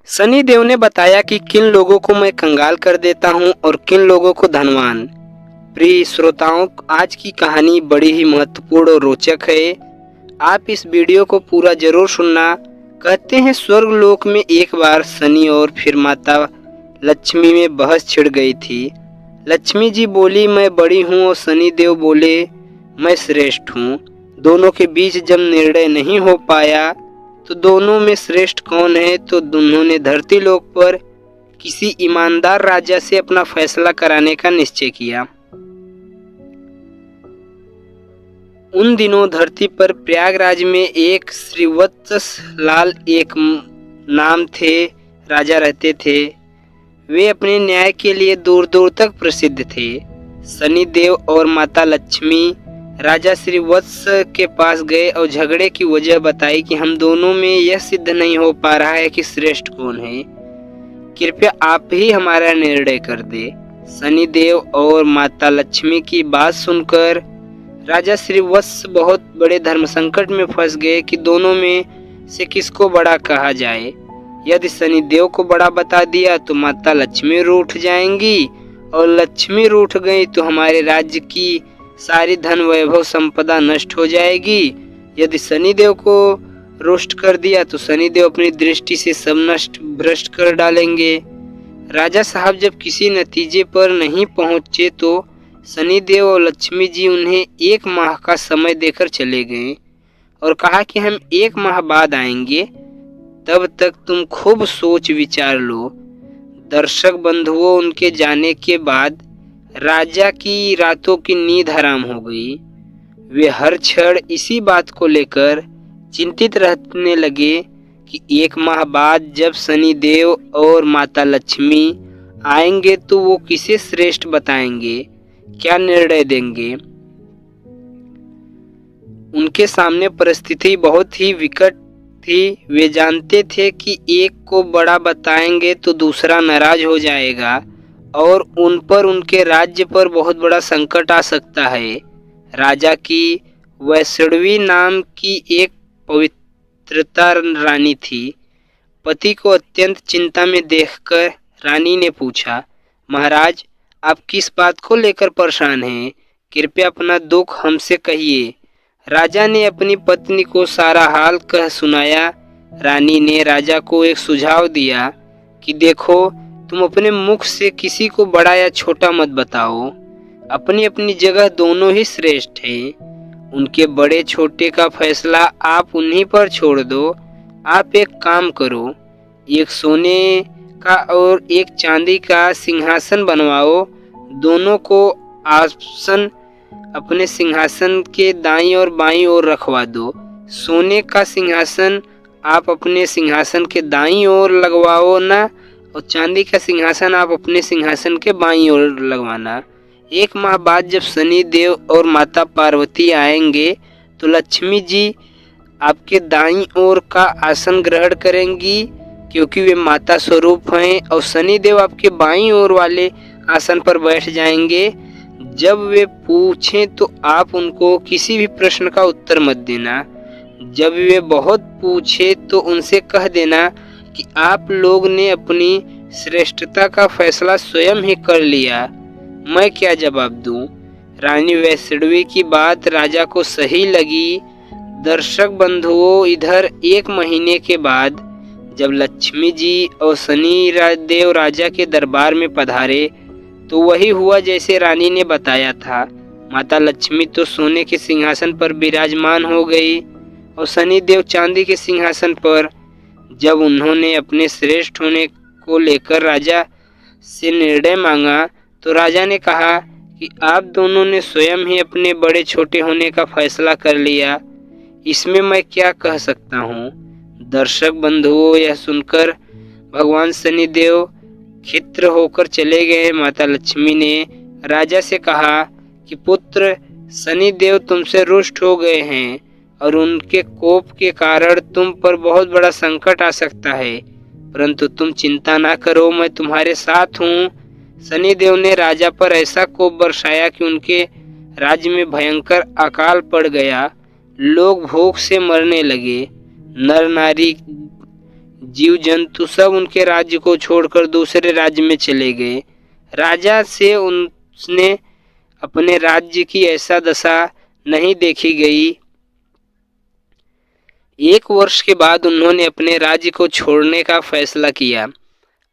सनी देओल ने बताया कि किन लोगों को मैं कंगाल कर देता हूं और किन लोगों को धनवान। प्रिय श्रोताओं, आज की कहानी बड़ी ही महत्वपूर्ण और रोचक है। आप इस वीडियो को पूरा जरूर सुनना। कहते हैं स्वर्ग लोक में एक बार सनी और फिर माता लक्ष्मी में बहस छिड़ गई थी। लक्ष्मी जी बोली मैं बड़ी हूँ और सनी देओल बोले मैं श्रेष्ठ हूँ। दोनों के बीच जब निर्णय नहीं हो पाया तो दोनों में श्रेष्ठ कौन है, तो उन्होंने धरती लोक पर किसी ईमानदार राजा से अपना फैसला कराने का निश्चय किया। उन दिनों धरती पर प्रयागराज में एक श्रीवत्स लाल एक नाम थे राजा रहते थे। वे अपने न्याय के लिए दूर दूर तक प्रसिद्ध थे। सनी देओल और माता लक्ष्मी राजा श्रीवत्स के पास गए और झगड़े की वजह बताई कि हम दोनों में यह सिद्ध नहीं हो पा रहा है कि श्रेष्ठ कौन है। कृपया आप ही हमारा निर्णय कर दे। सनी देओल और माता लक्ष्मी की बात सुनकर राजा श्रीवत्स बहुत बड़े धर्म संकट में फंस गए कि दोनों में से किसको बड़ा कहा जाए। यदि सनी देओल को बड़ा बता दिया तो माता लक्ष्मी रूठ जाएंगी और लक्ष्मी रूठ गई तो हमारे राज्य की सारी धन वैभव संपदा नष्ट हो जाएगी। यदि सनी देओल को रुष्ट कर दिया तो सनी देओल अपनी दृष्टि से सब नष्ट भ्रष्ट कर डालेंगे। राजा साहब जब किसी नतीजे पर नहीं पहुंचे तो सनी देओल और लक्ष्मी जी उन्हें 1 माह का समय देकर चले गए और कहा कि हम 1 माह बाद आएंगे, तब तक तुम खूब सोच विचार लो। दर्शक बंधुओं, उनके जाने के बाद राजा की रातों की नींद हराम हो गई। वे हर क्षण इसी बात को लेकर चिंतित रहने लगे कि 1 माह बाद जब सनी देओल और माता लक्ष्मी आएंगे तो वो किसे श्रेष्ठ बताएंगे, क्या निर्णय देंगे। उनके सामने परिस्थिति बहुत ही विकट थी। वे जानते थे कि एक को बड़ा बताएंगे तो दूसरा नाराज हो जाएगा और उन पर उनके राज्य पर बहुत बड़ा संकट आ सकता है। राजा की वैष्णवी नाम की एक पवित्रता रानी थी। पति को अत्यंत चिंता में देखकर रानी ने पूछा, महाराज आप किस बात को लेकर परेशान हैं? कृपया अपना दुख हमसे कहिए। राजा ने अपनी पत्नी को सारा हाल कह सुनाया। रानी ने राजा को एक सुझाव दिया कि देखो, तुम अपने मुख से किसी को बड़ा या छोटा मत बताओ। अपनी अपनी जगह दोनों ही श्रेष्ठ हैं। उनके बड़े छोटे का फैसला आप उन्हीं पर छोड़ दो। आप एक काम करो, एक सोने का और एक चांदी का सिंहासन बनवाओ। दोनों को आसन अपने सिंहासन के दाईं और बाईं ओर रखवा दो। सोने का सिंहासन आप अपने सिंहासन के दाईं ओर लगवाओ ना, और चांदी का सिंहासन आप अपने सिंहासन के बाईं ओर लगवाना। 1 माह बाद जब सनी देओल और माता पार्वती आएंगे तो लक्ष्मी जी आपके दाईं ओर का आसन ग्रहण करेंगी क्योंकि वे माता स्वरूप हैं, और सनी देओल आपके बाईं ओर वाले आसन पर बैठ जाएंगे। जब वे पूछें तो आप उनको किसी भी प्रश्न का उत्तर मत देना। जब वे बहुत पूछे तो उनसे कह देना कि आप लोग ने अपनी श्रेष्ठता का फैसला स्वयं ही कर लिया, मैं क्या जवाब दूं। रानी वैष्णवी की बात राजा को सही लगी। दर्शक बंधुओं, इधर 1 महीने के बाद जब लक्ष्मी जी और सनी देओल राजा के दरबार में पधारे तो वही हुआ जैसे रानी ने बताया था। माता लक्ष्मी तो सोने के सिंहासन पर विराजमान हो गई और सनी देओल चांदी के सिंहासन पर। जब उन्होंने अपने श्रेष्ठ होने को लेकर राजा से निर्णय मांगा तो राजा ने कहा कि आप दोनों ने स्वयं ही अपने बड़े छोटे होने का फैसला कर लिया, इसमें मैं क्या कह सकता हूँ। दर्शक बंधुओं, यह सुनकर भगवान शनि देव खिन्न होकर चले गए। माता लक्ष्मी ने राजा से कहा कि पुत्र, शनि देव तुमसे रुष्ट हो गए हैं और उनके कोप के कारण तुम पर बहुत बड़ा संकट आ सकता है, परंतु तुम चिंता ना करो, मैं तुम्हारे साथ हूँ। शनि देव ने राजा पर ऐसा कोप बरसाया कि उनके राज्य में भयंकर अकाल पड़ गया। लोग भूख से मरने लगे। नर नारी जीव जंतु सब उनके राज्य को छोड़कर दूसरे राज्य में चले गए। राजा से उसने अपने राज्य की ऐसा दशा नहीं देखी गई। 1 वर्ष के बाद उन्होंने अपने राज्य को छोड़ने का फैसला किया।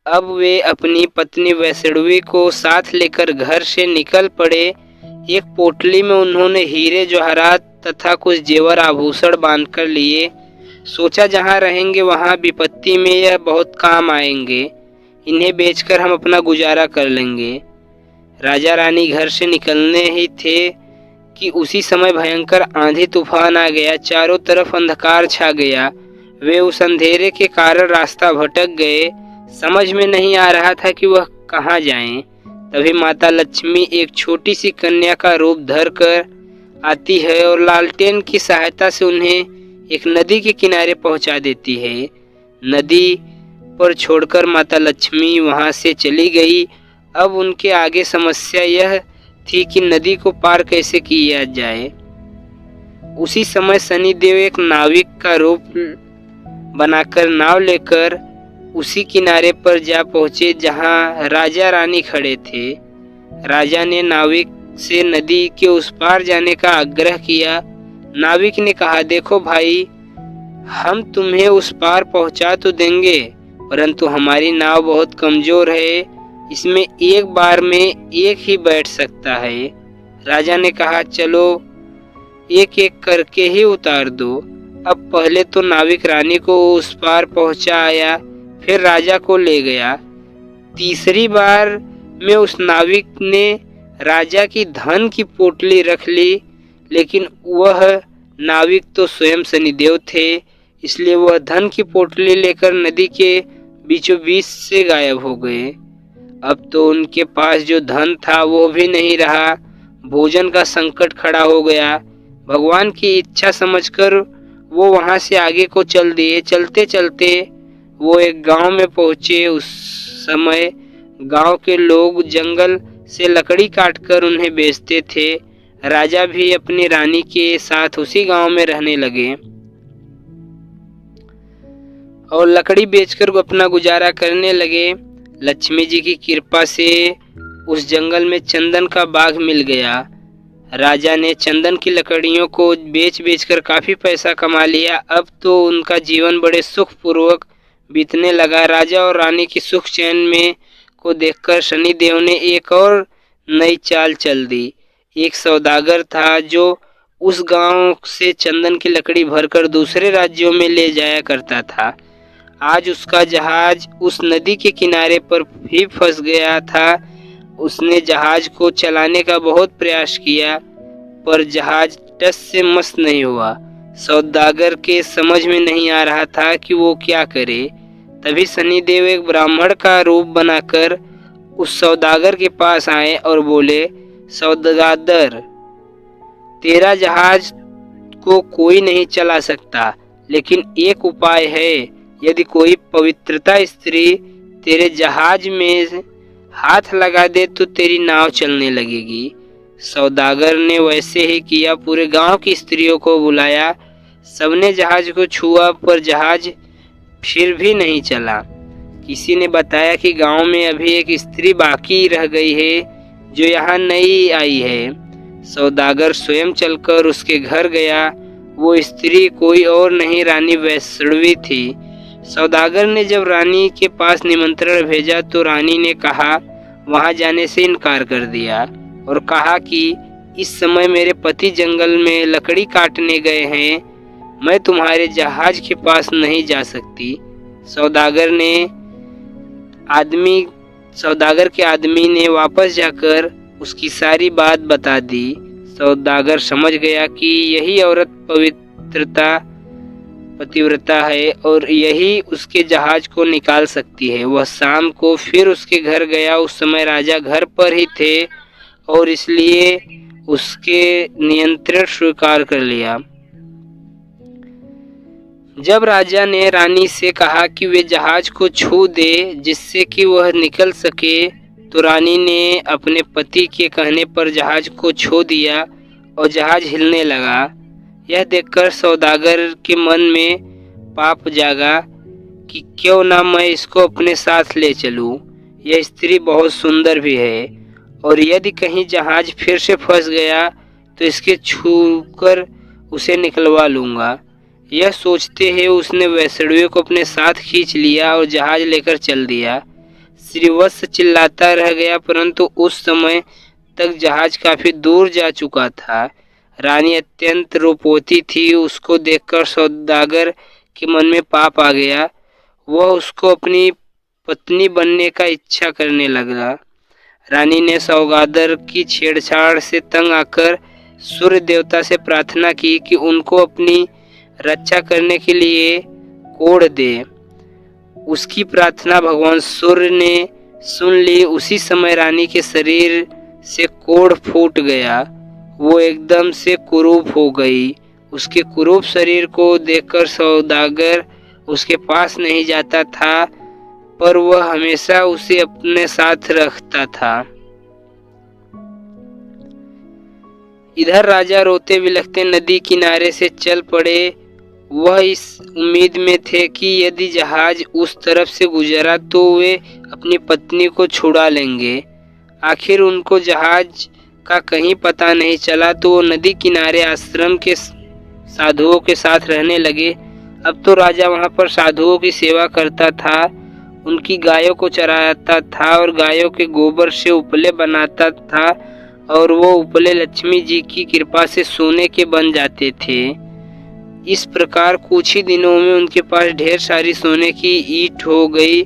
अब वे अपनी पत्नी वैष्णवी को साथ लेकर घर से निकल पड़े। एक पोटली में उन्होंने हीरे जवाहरात तथा कुछ जेवर आभूषण बांधकर लिए। सोचा जहाँ रहेंगे वहाँ विपत्ति में यह बहुत काम आएंगे, इन्हें बेचकर हम अपना गुजारा कर लेंगे। राजा रानी घर से निकलने ही थे कि उसी समय भयंकर आंधी तूफान आ गया। चारों तरफ अंधकार छा गया। वे उस अंधेरे के कारण रास्ता भटक गए। समझ में नहीं आ रहा था कि वह कहाँ जाएं। तभी माता लक्ष्मी एक छोटी सी कन्या का रूप धरकर आती है और लालटेन की सहायता से उन्हें एक नदी के किनारे पहुंचा देती है। नदी पर छोड़कर माता लक्ष्मी वहां से चली गई। अब उनके आगे समस्या यह थी कि नदी को पार कैसे किया जाए। उसी समय शनिदेव एक नाविक का रूप बनाकर नाव लेकर उसी किनारे पर जा पहुंचे जहां राजा रानी खड़े थे। राजा ने नाविक से नदी के उस पार जाने का आग्रह किया। नाविक ने कहा, देखो भाई, हम तुम्हें उस पार पहुंचा तो देंगे, परंतु हमारी नाव बहुत कमजोर है, इसमें एक बार में एक ही बैठ सकता है। राजा ने कहा, चलो एक एक करके ही उतार दो। अब पहले तो नाविक रानी को उस पार पहुंचाया, फिर राजा को ले गया। तीसरी बार में उस नाविक ने राजा की धन की पोटली रख ली, लेकिन वह नाविक तो स्वयं शनिदेव थे, इसलिए वह धन की पोटली लेकर नदी के बीचों बीच से गायब हो गए। अब तो उनके पास जो धन था वो भी नहीं रहा। भोजन का संकट खड़ा हो गया। भगवान की इच्छा समझकर वो वहां से आगे को चल दिए। चलते चलते वो एक गांव में पहुंचे। उस समय गांव के लोग जंगल से लकड़ी काटकर उन्हें बेचते थे। राजा भी अपनी रानी के साथ उसी गांव में रहने लगे और लकड़ी बेचकर अपना गुजारा करने लगे। लक्ष्मी जी की कृपा से उस जंगल में चंदन का बाग मिल गया। राजा ने चंदन की लकड़ियों को बेच बेचकर काफी पैसा कमा लिया। अब तो उनका जीवन बड़े सुखपूर्वक बीतने लगा। राजा और रानी की सुख चैन में को देखकर शनिदेव ने एक और नई चाल चल दी। एक सौदागर था जो उस गांव से चंदन की लकड़ी भरकर दूसरे राज्यों में ले जाया करता था। आज उसका जहाज उस नदी के किनारे पर भी फंस गया था। उसने जहाज को चलाने का बहुत प्रयास किया, पर जहाज टस से मस नहीं हुआ। सौदागर के समझ में नहीं आ रहा था कि वो क्या करे। तभी शनिदेव एक ब्राह्मण का रूप बनाकर उस सौदागर के पास आए और बोले, सौदागर, तेरा जहाज को कोई नहीं चला सकता, लेकिन एक उपाय है। यदि कोई पवित्रता स्त्री तेरे जहाज में हाथ लगा दे तो तेरी नाव चलने लगेगी। सौदागर ने वैसे ही किया। पूरे गांव की स्त्रियों को बुलाया। सबने जहाज को छुआ, पर जहाज फिर भी नहीं चला। किसी ने बताया कि गांव में अभी एक स्त्री बाकी रह गई है जो यहाँ नई आई है। सौदागर स्वयं चलकर उसके घर गया। वो स्त्री कोई और नहीं, रानी वैष्णवी थी। सौदागर ने जब रानी के पास निमंत्रण भेजा तो रानी ने कहा वहां जाने से इनकार कर दिया और कहा कि इस समय मेरे पति जंगल में लकड़ी काटने गए हैं, मैं तुम्हारे जहाज के पास नहीं जा सकती। सौदागर के आदमी ने वापस जाकर उसकी सारी बात बता दी। सौदागर समझ गया कि यही औरत पतिव्रता है और यही उसके जहाज को निकाल सकती है। वह शाम को फिर उसके घर गया। उस समय राजा घर पर ही थे और इसलिए उसके नियंत्रण स्वीकार कर लिया। जब राजा ने रानी से कहा कि वे जहाज को छू दे जिससे कि वह निकल सके, तो रानी ने अपने पति के कहने पर जहाज को छू दिया और जहाज हिलने लगा। यह देखकर सौदागर के मन में पाप जागा कि क्यों ना मैं इसको अपने साथ ले चलूं। यह स्त्री बहुत सुंदर भी है और यदि कहीं जहाज फिर से फंस गया तो इसके छूकर उसे निकलवा लूंगा। यह सोचते ही उसने वैष्णवी को अपने साथ खींच लिया और जहाज लेकर चल दिया। श्रीवत्स चिल्लाता रह गया, परंतु उस समय तक जहाज काफी दूर जा चुका था। रानी अत्यंत रूपवती थी। उसको देखकर सौदागर के मन में पाप आ गया। वह उसको अपनी पत्नी बनने का इच्छा करने लगा। रानी ने सौदागर की छेड़छाड़ से तंग आकर सूर्य देवता से प्रार्थना की कि उनको अपनी रक्षा करने के लिए कोढ़ दे। उसकी प्रार्थना भगवान सूर्य ने सुन ली। उसी समय रानी के शरीर से कोढ़ फूट गया। वो एकदम से कुरूप हो गई। उसके कुरूप शरीर को देखकर सौदागर उसके पास नहीं जाता था, पर वह हमेशा उसे अपने साथ रखता था। इधर राजा रोते बिलखते नदी किनारे से चल पड़े। वह इस उम्मीद में थे कि यदि जहाज उस तरफ से गुजरा तो वे अपनी पत्नी को छुड़ा लेंगे। आखिर उनको जहाज का कहीं पता नहीं चला तो वो नदी किनारे आश्रम के साधुओं के साथ रहने लगे। अब तो राजा वहां पर साधुओं की सेवा करता था, उनकी गायों को चराता था और गायों के गोबर से उपले बनाता था और वो उपले लक्ष्मी जी की कृपा से सोने के बन जाते थे। इस प्रकार कुछ ही दिनों में उनके पास ढेर सारी सोने की ईंट हो गई।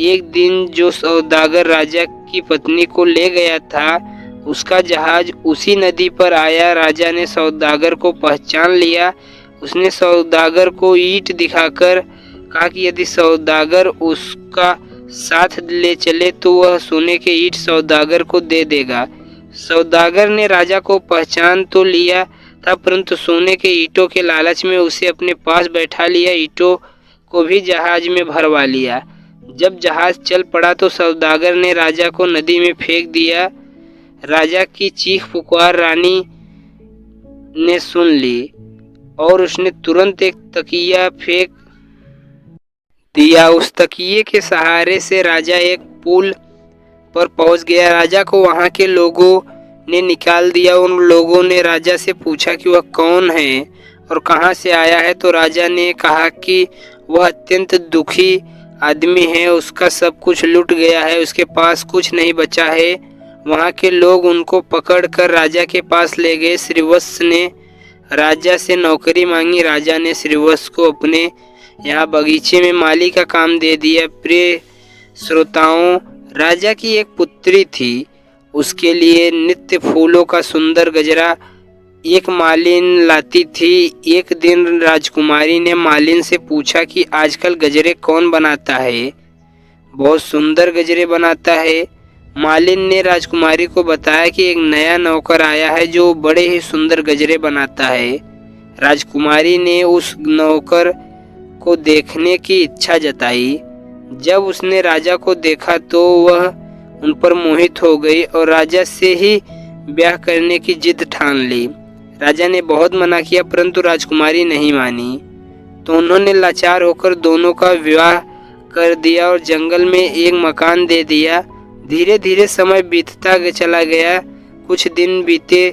एक दिन जो सौदागर राजा की पत्नी को ले गया था, उसका जहाज उसी नदी पर आया। राजा ने सौदागर को पहचान लिया। उसने सौदागर को ईंट दिखाकर कहा कि यदि सौदागर उसका साथ ले चले तो वह सोने के ईंट सौदागर को दे देगा। सौदागर ने राजा को पहचान तो लिया था, परंतु सोने के ईंटों के लालच में उसे अपने पास बैठा लिया। ईंटों को भी जहाज में भरवा लिया। जब जहाज चल पड़ा तो सौदागर ने राजा को नदी में फेंक दिया। राजा की चीख पुकार रानी ने सुन ली और उसने तुरंत एक तकिया फेंक दिया। उस तकिए के सहारे से राजा एक पुल पर पहुंच गया। राजा को वहां के लोगों ने निकाल दिया। उन लोगों ने राजा से पूछा कि वह कौन है और कहां से आया है, तो राजा ने कहा कि वह अत्यंत दुखी आदमी है, उसका सब कुछ लूट गया है, उसके पास कुछ नहीं बचा है। वहां के लोग उनको पकड़कर राजा के पास ले गए। श्रीवत्स ने राजा से नौकरी मांगी। राजा ने श्रीवत्स को अपने यहाँ बगीचे में माली का काम दे दिया। प्रिय श्रोताओं, राजा की एक पुत्री थी। उसके लिए नित्य फूलों का सुंदर गजरा एक मालिन लाती थी। एक दिन राजकुमारी ने मालिन से पूछा कि आजकल गजरे कौन बनाता है? बहुत सुंदर गजरे बनाता है। मालिन ने राजकुमारी को बताया कि एक नया नौकर आया है जो बड़े ही सुंदर गजरे बनाता है। राजकुमारी ने उस नौकर को देखने की इच्छा जताई। जब उसने राजा को देखा तो वह उन पर मोहित हो गई और राजा से ही ब्याह करने की जिद ठान ली। राजा ने बहुत मना किया, परंतु राजकुमारी नहीं मानी, तो उन्होंने लाचार होकर दोनों का विवाह कर दिया और जंगल में एक मकान दे दिया। धीरे धीरे समय बीतता चला गया। कुछ दिन बीते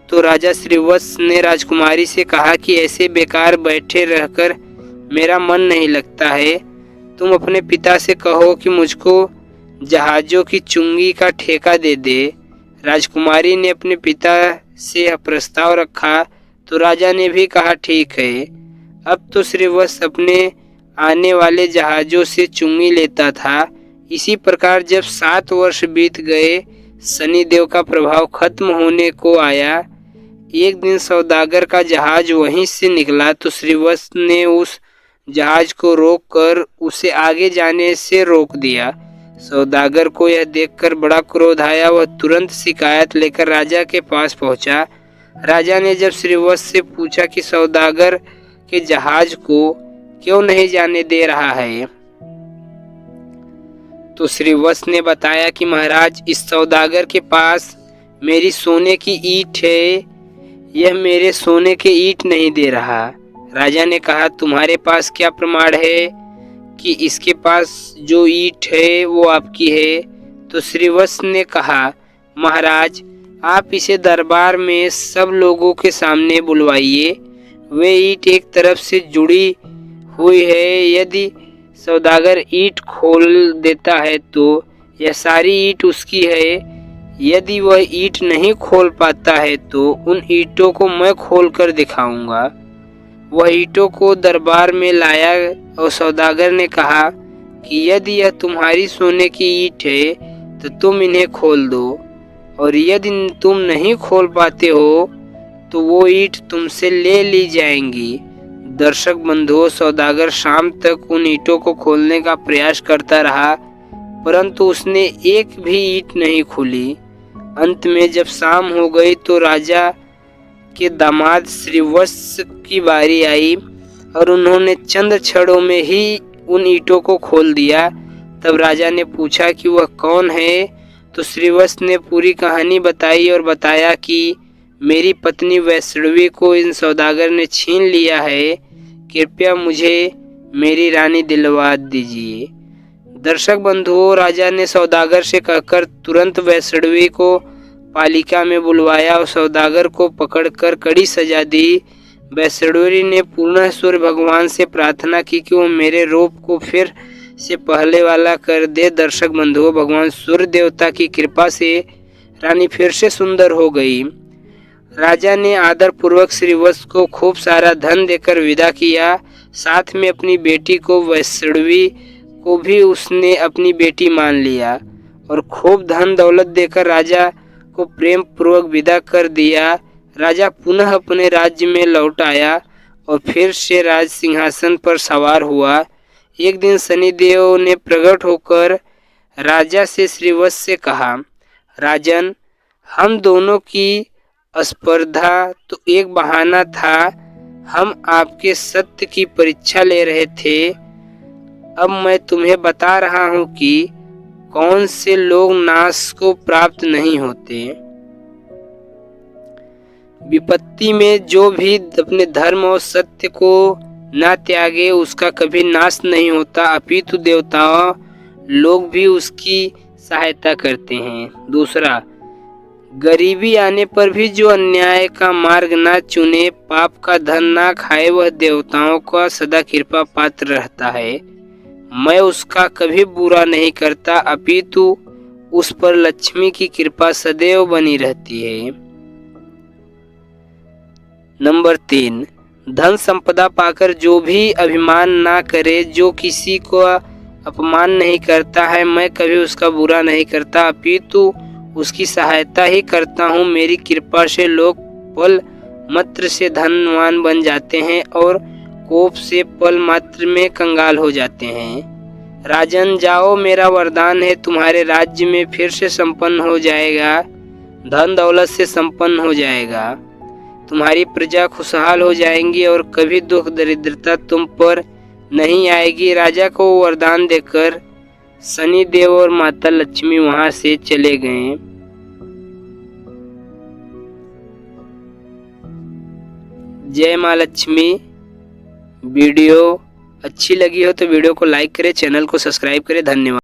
तो राजा श्रीवत्स ने राजकुमारी से कहा कि ऐसे बेकार बैठे रहकर मेरा मन नहीं लगता है। तुम अपने पिता से कहो कि मुझको जहाजों की चुंगी का ठेका दे दे। राजकुमारी ने अपने पिता से प्रस्ताव रखा तो राजा ने भी कहा ठीक है। अब तो श्रीवत्स अपने आने वाले जहाजों से चुंगी लेता था। इसी प्रकार जब 7 वर्ष बीत गए, शनिदेव का प्रभाव खत्म होने को आया। एक दिन सौदागर का जहाज वहीं से निकला तो श्रीवत्स ने उस जहाज को रोककर उसे आगे जाने से रोक दिया। सौदागर को यह देखकर बड़ा क्रोध आया। वह तुरंत शिकायत लेकर राजा के पास पहुंचा। राजा ने जब श्रीवत्स से पूछा कि सौदागर के जहाज को क्यों नहीं जाने दे रहा है, तो श्रीवत्स ने बताया कि महाराज, इस सौदागर के पास मेरी सोने की ईंट है, यह मेरे सोने के ईंट नहीं दे रहा। राजा ने कहा तुम्हारे पास क्या प्रमाण है कि इसके पास जो ईंट है वो आपकी है। तो श्रीवत्स ने कहा, महाराज आप इसे दरबार में सब लोगों के सामने बुलवाइए। वे ईंट एक तरफ से जुड़ी हुई है, यदि सौदागर ईंट खोल देता है तो यह सारी ईंट उसकी है। यदि वह ईंट नहीं खोल पाता है तो उन ईंटों को मैं खोल कर दिखाऊंगा। वह ईंटों को दरबार में लाया और सौदागर ने कहा कि यदि यह तुम्हारी सोने की ईंट है तो तुम इन्हें खोल दो, और यदि तुम नहीं खोल पाते हो तो वो ईंट तुमसे ले ली जाएंगी। दर्शक बंधुओं, सौदागर शाम तक उन ईंटों को खोलने का प्रयास करता रहा, परंतु उसने एक भी ईंट नहीं खोली। अंत में जब शाम हो गई तो राजा के दामाद श्रीवत्स की बारी आई और उन्होंने चंद क्षणों में ही उन ईंटों को खोल दिया। तब राजा ने पूछा कि वह कौन है, तो श्रीवत्स ने पूरी कहानी बताई और बताया कि मेरी पत्नी वैष्णवी को इन सौदागर ने छीन लिया है, कृपया मुझे मेरी रानी दिलवा दीजिए। दर्शक बंधुओं, राजा ने सौदागर से कहकर तुरंत वैष्णवी को पालिका में बुलवाया और सौदागर को पकड़कर कड़ी सजा दी। वैष्णवी ने पुनः सूर्य भगवान से प्रार्थना की कि वो मेरे रूप को फिर से पहले वाला कर दे। दर्शक बंधुओं, भगवान सूर्य देवता की कृपा से रानी फिर से सुंदर हो गई। राजा ने आदर पूर्वक श्रीवत्स को खूब सारा धन देकर विदा किया। साथ में अपनी बेटी को वैष्णवी को भी उसने अपनी बेटी मान लिया और खूब धन दौलत देकर राजा को प्रेम पूर्वक विदा कर दिया। राजा पुनः अपने राज्य में लौट आया और फिर से राज सिंहासन पर सवार हुआ। एक दिन शनिदेव ने प्रकट होकर राजा से श्रीवत्स से कहा, राजन, हम दोनों की स्पर्धा तो एक बहाना था, हम आपके सत्य की परीक्षा ले रहे थे। अब मैं तुम्हें बता रहा हूँ कि कौन से लोग नाश को प्राप्त नहीं होते। विपत्ति में जो भी अपने धर्म और सत्य को न त्यागे उसका कभी नाश नहीं होता, अपितु देवताओं लोग भी उसकी सहायता करते हैं। दूसरा, गरीबी आने पर भी जो अन्याय का मार्ग ना चुने, पाप का धन ना खाए, वह देवताओं का सदा कृपा पात्र रहता है। मैं उसका कभी बुरा नहीं करता, अपितु उस पर लक्ष्मी की कृपा सदैव बनी रहती है। नंबर 3, धन संपदा पाकर जो भी अभिमान ना करे, जो किसी को अपमान नहीं करता है, मैं कभी उसका बुरा नहीं करता, अपितु उसकी सहायता ही करता हूँ। मेरी कृपा से लोग पल मात्र से धनवान बन जाते हैं और कोप से पल मात्र में कंगाल हो जाते हैं। राजन, जाओ, मेरा वरदान है, तुम्हारे राज्य में फिर से संपन्न हो जाएगा, धन दौलत से संपन्न हो जाएगा, तुम्हारी प्रजा खुशहाल हो जाएंगी और कभी दुख दरिद्रता तुम पर नहीं आएगी। राजा को वरदान देकर शनि देव और माता लक्ष्मी वहां से चले गए। जय माँ लक्ष्मी। वीडियो अच्छी लगी हो तो वीडियो को लाइक करें, चैनल को सब्सक्राइब करें। धन्यवाद।